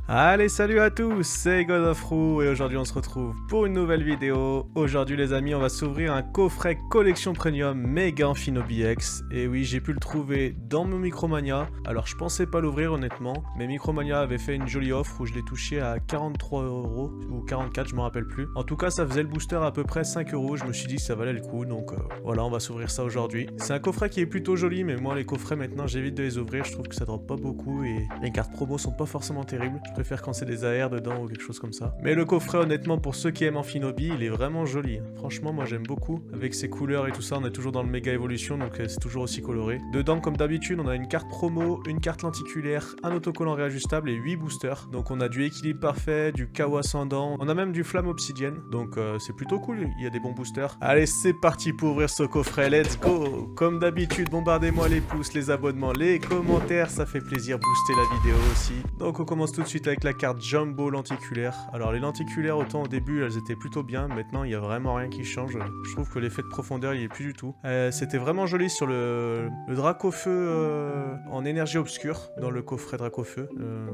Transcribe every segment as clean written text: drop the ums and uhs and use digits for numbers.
Allez, salut à tous, c'est God of Roux et aujourd'hui on se retrouve pour une nouvelle vidéo. Aujourd'hui les amis, on va s'ouvrir un coffret collection premium Mega Amphinobi X. Et oui, j'ai pu le trouver dans mon Micromania. Alors je pensais pas l'ouvrir honnêtement, mais Micromania avait fait une jolie offre où je l'ai touché à 43 € ou 44, je me rappelle plus. En tout cas, ça faisait le booster à peu près 5 €. Je me suis dit que ça valait le coup, donc voilà, on va s'ouvrir ça aujourd'hui. C'est un coffret qui est plutôt joli, mais moi les coffrets maintenant j'évite de les ouvrir. Je trouve que ça drop pas beaucoup et les cartes promo sont pas forcément terribles. Je préfère quand c'est des AR dedans ou quelque chose comme ça. Mais le coffret, honnêtement, pour ceux qui aiment Amphinobi, il est vraiment joli. Franchement, moi j'aime beaucoup. Avec ses couleurs et tout ça, on est toujours dans le méga évolution, donc c'est toujours aussi coloré. Dedans, comme d'habitude, on a une carte promo, une carte lenticulaire, un autocollant réajustable et 8 boosters. Donc on a du équilibre parfait, du chaos ascendant, on a même du flamme obsidienne. Donc c'est plutôt cool, il y a des bons boosters. Allez, c'est parti pour ouvrir ce coffret, let's go! Comme d'habitude, bombardez-moi les pouces, les abonnements, les commentaires, ça fait plaisir, booster la vidéo aussi. Donc on commence tout de suite avec la carte Jumbo lenticulaire. Alors les lenticulaires, autant au début elles étaient plutôt bien, maintenant il n'y a vraiment rien qui change. Je trouve que l'effet de profondeur il est plus du tout. C'était vraiment joli sur le Dracofeu en énergie obscure dans le coffret Dracofeu.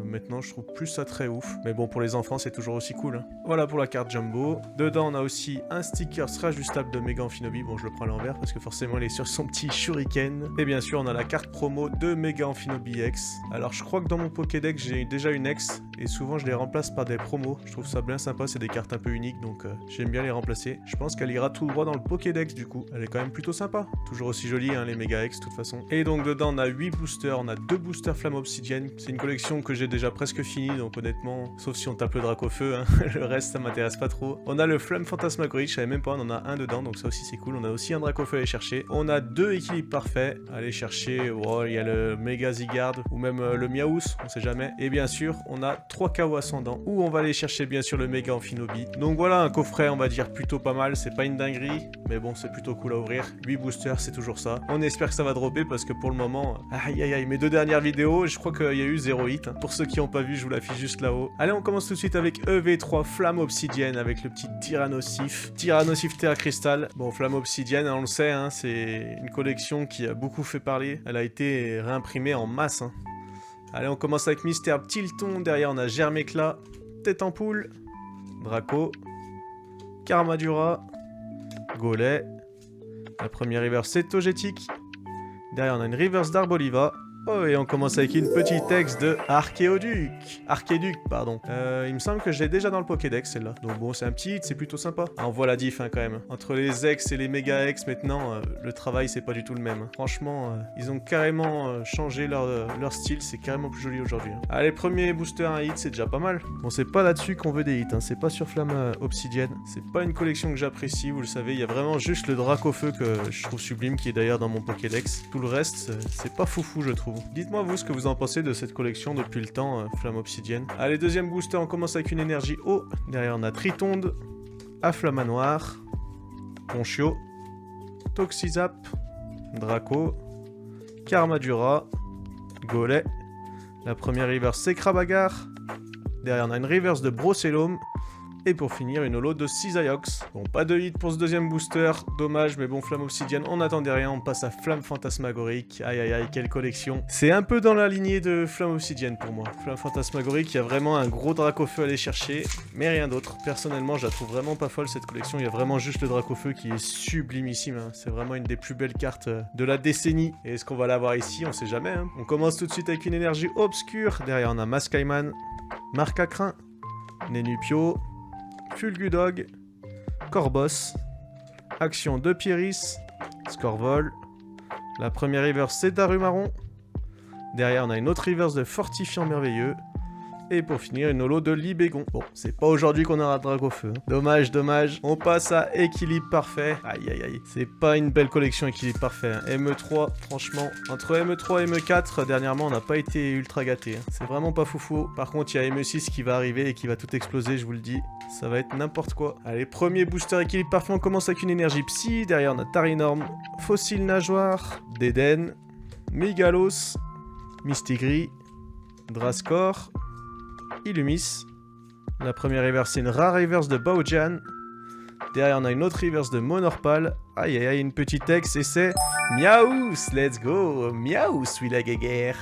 Maintenant je trouve plus ça très ouf. Mais bon, pour les enfants c'est toujours aussi cool. Hein. Voilà pour la carte Jumbo. Dedans on a aussi un sticker réajustable de Mega Amphinobi. Bon, je le prends à l'envers parce que forcément il est sur son petit shuriken. Et bien sûr on a la carte promo de Mega Amphinobi X. Alors je crois que dans mon Pokédex j'ai déjà une X et souvent je les remplace par des promos. Je trouve ça bien sympa, c'est des cartes un peu uniques donc j'aime bien les remplacer. Je pense qu'elle ira tout droit dans le Pokédex du coup. Elle est quand même plutôt sympa. Toujours aussi jolie hein, les Mega X de toute façon. Et donc dedans on a 8 boosters, on a 2 boosters flamme obsidienne. C'est une collection que j'ai déjà presque finie donc honnêtement, sauf si on tape le Dracofeu, hein. Le reste ça m'intéresse pas trop. On a le flamme fantasmagorique, je savais même pas, on en a un dedans donc ça aussi c'est cool. On a aussi un Dracofeu à aller chercher. On a 2 équilibres parfaits à aller chercher. Oh, il y a le Mega Zygarde ou même le Miaous, on sait jamais. Et bien sûr on a 3 KO ascendants où on va aller chercher bien sûr le Mega Amphinobi. Donc voilà un coffret on va dire plutôt pas mal, c'est pas une dinguerie mais bon c'est plutôt cool à ouvrir. 8 boosters c'est toujours ça. On espère que ça va dropper parce que pour le moment, aïe aïe aïe, mes 2 dernières vidéos je crois qu'il y a eu 0 hit. Hein. Pour ceux qui n'ont pas vu je vous l'affiche juste là-haut. Allez on commence tout de suite avec EV3 Flamme Obsidienne avec le petit Tyrannosif Terra Cristal. Bon Flamme Obsidienne on le sait hein, c'est une collection qui a beaucoup fait parler. Elle a été réimprimée en masse hein. Allez, on commence avec Mister Tilton. Derrière, on a Germécla, Tête en Poule, Draco, Karmadura, Golem. La première reverse, c'est Togetic. Derrière, on a une reverse d'Arboliva. Oh, et on commence avec une petite ex de Archéoduc, pardon. Il me semble que je l'ai déjà dans le Pokédex, celle-là. Donc bon, c'est un petit hit, c'est plutôt sympa. Ah, on voit la diff, hein, quand même. Entre les ex et les méga ex, maintenant, le travail, c'est pas du tout le même. Franchement, ils ont carrément changé leur style. C'est carrément plus joli aujourd'hui. Hein. Allez, premier booster, un hit, c'est déjà pas mal. Bon, c'est pas là-dessus qu'on veut des hits. Hein. C'est pas sur Flamme Obsidienne. C'est pas une collection que j'apprécie, vous le savez. Il y a vraiment juste le Dracofeu que je trouve sublime, qui est d'ailleurs dans mon Pokédex. Tout le reste, c'est pas foufou, je trouve. Dites-moi vous ce que vous en pensez de cette collection depuis le temps, Flamme Obsidienne. Allez, deuxième booster, on commence avec une énergie eau. Derrière on a Tritonde, Afflamanoir, Ponchio, Toxizap, Draco, Karmadura, Golem. La première reverse c'est Krabagar. Derrière on a une reverse de Brocellum. Et pour finir, une holo de Cisaiox. Bon, pas de hit pour ce deuxième booster, dommage, mais bon, Flamme Obsidienne, on n'attendait rien, on passe à Flamme Fantasmagorique. Aïe aïe aïe, quelle collection. C'est un peu dans la lignée de Flamme Obsidienne pour moi. Flamme Fantasmagorique, il y a vraiment un gros Dracofeu à aller chercher, mais rien d'autre. Personnellement, je la trouve vraiment pas folle cette collection, il y a vraiment juste le Dracofeu qui est sublimissime. Hein. C'est vraiment une des plus belles cartes de la décennie. Et est-ce qu'on va l'avoir ici? On sait jamais. Hein. On commence tout de suite avec une énergie obscure. Derrière, on a Mascaiman, Marcacrin, Nenupio, Fulgudog, Corbos, Action de Pieris, Scorvol. La première reverse c'est Darumaron. Derrière on a une autre reverse de Fortifiant Merveilleux. Et pour finir une holo de Libégon. Bon, c'est pas aujourd'hui qu'on aura Dracofeu. Hein. Dommage, dommage. On passe à Équilibre Parfait. Aïe aïe aïe. C'est pas une belle collection Équilibre Parfait. Hein. ME3, franchement, entre ME3 et ME4, dernièrement on n'a pas été ultra gâté. Hein. C'est vraiment pas foufou. Par contre, il y a ME6 qui va arriver et qui va tout exploser, je vous le dis. Ça va être n'importe quoi. Allez, premier booster Équilibre Parfait, on commence avec une énergie Psy. Derrière on a Tarinorm, Fossile Nageoire, Déden, Migalos, Mistigris, Drascor, Illumis. La première reverse c'est une rare reverse de Baojan. Derrière on a une autre reverse de Monorpal Aïe aïe aïe, une petite ex et c'est Miaous, let's go. Miaous, oui la guéguerre.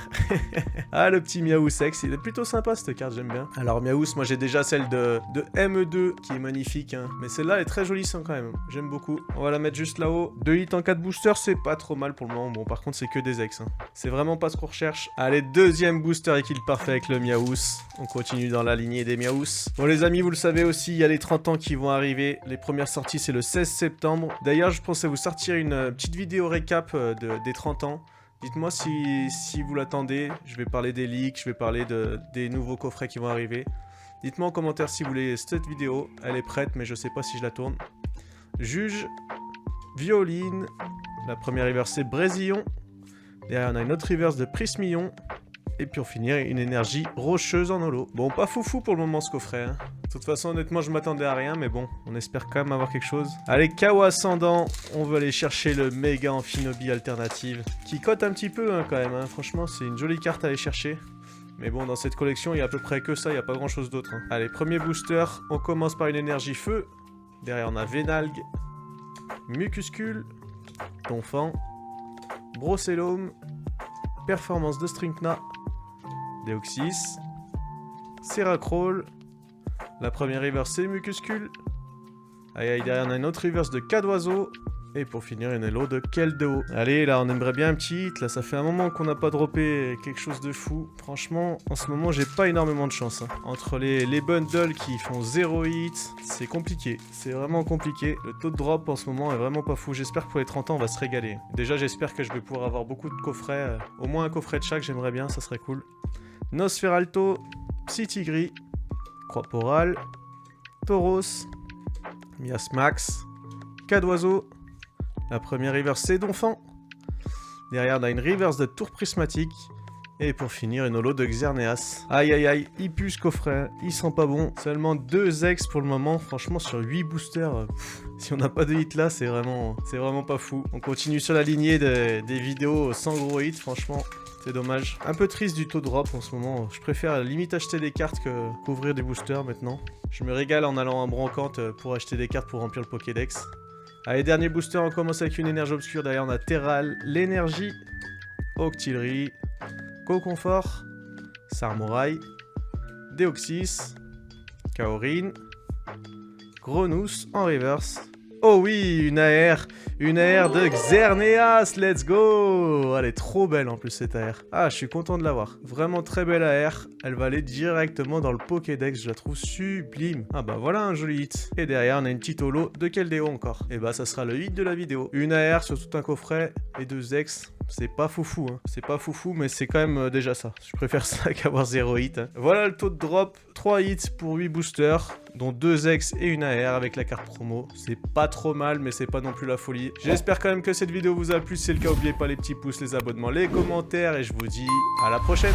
Ah, le petit Miaous ex, il est plutôt sympa cette carte, j'aime bien. Alors Miaous, moi j'ai déjà celle de ME2 qui est magnifique, hein. Mais celle-là elle est très jolie quand même, j'aime beaucoup. On va la mettre juste là-haut. 2 hits en 4 boosters, c'est pas trop mal pour le moment. Bon, par contre c'est que des ex, hein. C'est vraiment pas ce qu'on recherche. Allez, deuxième booster équipe parfait avec le Miaous. On continue dans la lignée des Miaous. Bon les amis, vous le savez aussi, il y a les 30 ans qui vont arriver. Les premières sorties c'est le 16 septembre. D'ailleurs, je pensais vous sortir une petite vidéo récap des 30 ans. Dites-moi si vous l'attendez. Je vais parler des leaks, je vais parler des nouveaux coffrets qui vont arriver. Dites-moi en commentaire si vous voulez cette vidéo. Elle est prête, mais je sais pas si je la tourne. Juge, Violine. La première reverse c'est Brésillon. Derrière on a une autre reverse de Prismillon. Et puis pour finir, une énergie rocheuse en holo. Bon, pas foufou pour le moment ce coffret, hein. De toute façon, honnêtement, je m'attendais à rien, mais bon, on espère quand même avoir quelque chose. Allez, KO Ascendant, on veut aller chercher le méga Amphinobi alternative, qui cote un petit peu hein, quand même, hein. Franchement, c'est une jolie carte à aller chercher. Mais bon, dans cette collection, il y a à peu près que ça, il n'y a pas grand chose d'autre, hein. Allez, premier booster, on commence par une énergie feu. Derrière, on a Vénalgue, Mucuscule, Donphan, Brocellum, Performance de Strinkna, Deoxys, Seracrawl. La première reverse c'est Mucuscule. Aïe aïe, derrière on a une autre reverse de Cadoiseau. Et pour finir une hello de Keldeo. Allez, là on aimerait bien un petit hit. Là ça fait un moment qu'on n'a pas droppé quelque chose de fou. Franchement, en ce moment j'ai pas énormément de chance, hein. Entre les bundles qui font 0 hit, c'est compliqué. C'est vraiment compliqué. Le taux de drop en ce moment est vraiment pas fou. J'espère que pour les 30 ans on va se régaler. Déjà j'espère que je vais pouvoir avoir beaucoup de coffrets. Au moins un coffret de chaque, j'aimerais bien, ça serait cool. Nosferalto, Psytigris, Croix-Porale, Tauros, Miasmax, Cadoiseau. La première reverse c'est Donphan. Derrière on a une reverse de Tour Prismatique. Et pour finir une holo de Xerneas. Aïe aïe aïe, il pue ce coffret, il sent pas bon. Seulement 2 ex pour le moment, franchement sur 8 boosters. Si on n'a pas de hit là, c'est vraiment pas fou. On continue sur la lignée des vidéos sans gros hit, franchement. C'est dommage. Un peu triste du taux de drop en ce moment. Je préfère limite acheter des cartes qu'ouvrir des boosters maintenant. Je me régale en allant en brocante pour acheter des cartes pour remplir le Pokédex. Allez, dernier booster, on commence avec une énergie obscure. Derrière, on a Terral, l'énergie, Octillerie, Coconfort, Sarmorai, Deoxys, Kaorin, Gronous en reverse. Oh oui, une AR de Xerneas, let's go. Elle est trop belle en plus cette AR. Ah, je suis content de l'avoir. Vraiment très belle AR. Elle va aller directement dans le Pokédex, je la trouve sublime. Ah bah voilà un joli hit. Et derrière, on a une petite holo de Keldeo encore. Et bah ça sera le hit de la vidéo. Une AR sur tout un coffret et 2 ex. C'est pas foufou, hein. C'est pas foufou, mais c'est quand même déjà ça. Je préfère ça qu'avoir 0 hit, hein. Voilà le taux de drop. 3 hits pour 8 boosters, dont 2 ex et une AR avec la carte promo. C'est pas trop mal, mais c'est pas non plus la folie. J'espère quand même que cette vidéo vous a plu. Si c'est le cas, n'oubliez pas les petits pouces, les abonnements, les commentaires. Et je vous dis à la prochaine.